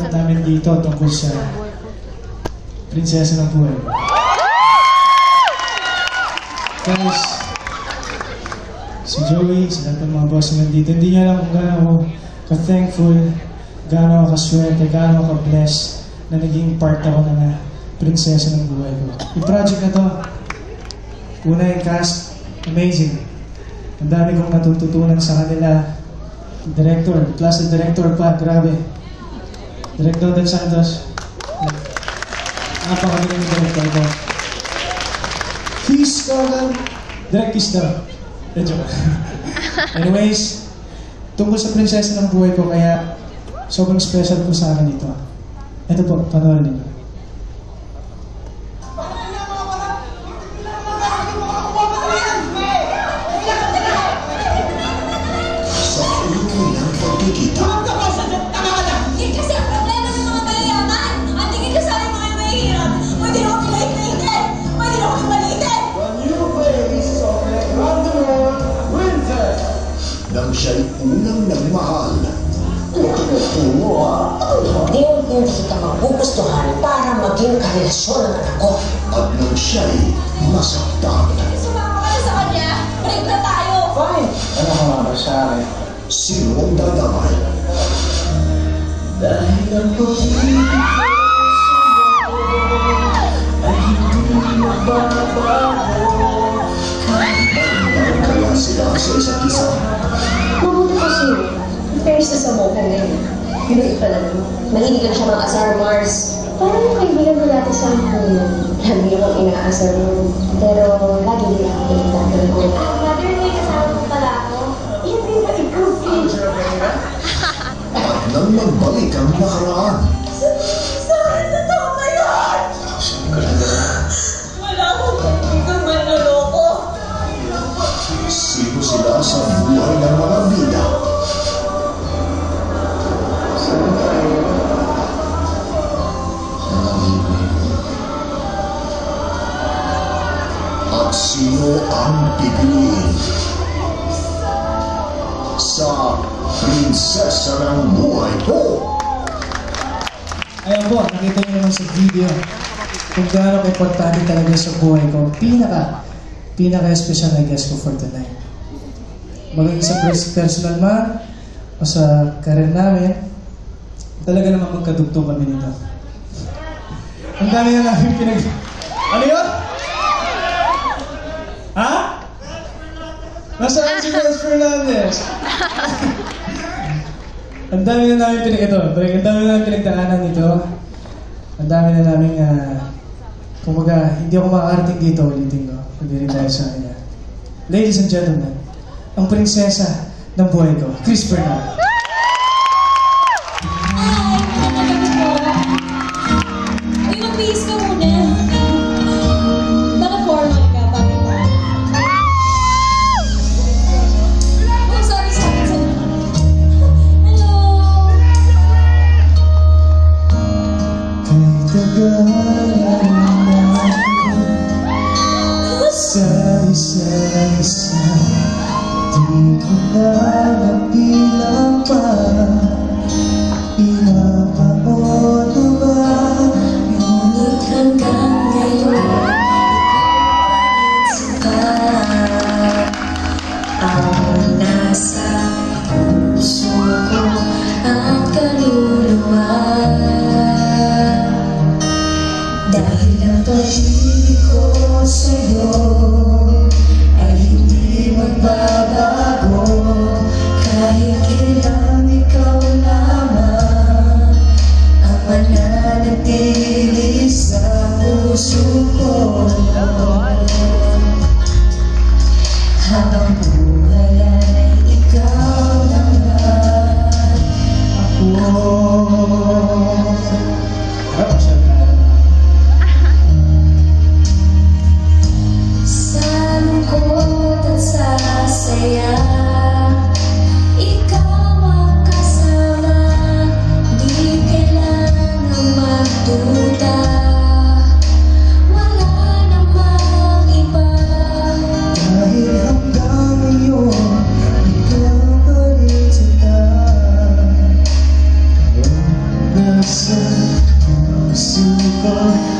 pinag-uusapan namin dito tungkol sa prinsesa ng buhay. Guys, si Joey, sa lahat ng mga boss naman dito, hindi niya alam kung gaano ako ka-thankful, gaano ako ka-swerte, gaano ako ka-bless na naging part ako ng prinsesa ng buhay ko. Yung project na to, una yung cast, amazing. Ang dami kong natututunan sa kanila. Director, plus the director pa, grabe. Director Del Santos. Napakagaling yung director ko. Kiss ko lang. Direct kiss daw. Joke. Anyways, tungkol sa prinsesa ng buhay ko, kaya sobrang special po sa akin ito. Ito po, panoorin niyo. Nang siya'y unang nagmahal. Hindi kita magugustuhan para maging karelasyon ng anak ko. At nang siya'y masaktan. Sumama ka na sa kanya, break na tayo! Fine! Ano ka mga sa akin? Sino ang dadamay? Dahil ang pag-ibig ay hindi magbabago. Kaya sila sa isa't isa. Mabuti kasi, compares na sa mokong ngayon. Hindi pala naman. Mahilig ka na siya mga asar Mars. Parang yung kaibigan mo dati sa akin. Lagi akong inaasar mo. Pero lagi din ako pinagdadal ko. Mother, may kasama mo pala ako. Hindi ba ikaw, Phil? At nang magbalik ang nakaraan. Sorry, totoo ba yun? Wala akong kaibigan manloloko. Sino sila sa buhay ng mga bida? At sino ang pipiliin sa prinsesa ng buhay ko? Ayan po, nakita niyo naman sa video kung gaano importante talaga sa buhay ko. Pinaka-special na guest ko for tonight. Maging sa personal man o sa career namin, talaga naman magkadugtong kami nito. Ang dami na namin Ano yun? Ha? Nasaan si Bryce Fernandez? Ang dami na namin pinagdaanan nito. Ang dami na namin kumbaga, hindi ako makakarating dito ulitin ko. Hindi rin dahil sa kanya. Ladies and gentlemen, ang prinsesa ng buhay ko, Chris Bernal. Hi, magandang gabi po. Uy, mag-bihis ka muna. Naka-formal ka, bakit ba? Uy, sorry. Hello! Kay tagal sa isa-isa, di ko na nabilang pa. Pinapaon na ba? Ngunit hanggang ngayon, ikaw pa ang nasa puso ko at kaluluwa. Dahil ang pag-ibig ko sa'yo ay hindi magbabago. sa puso ko.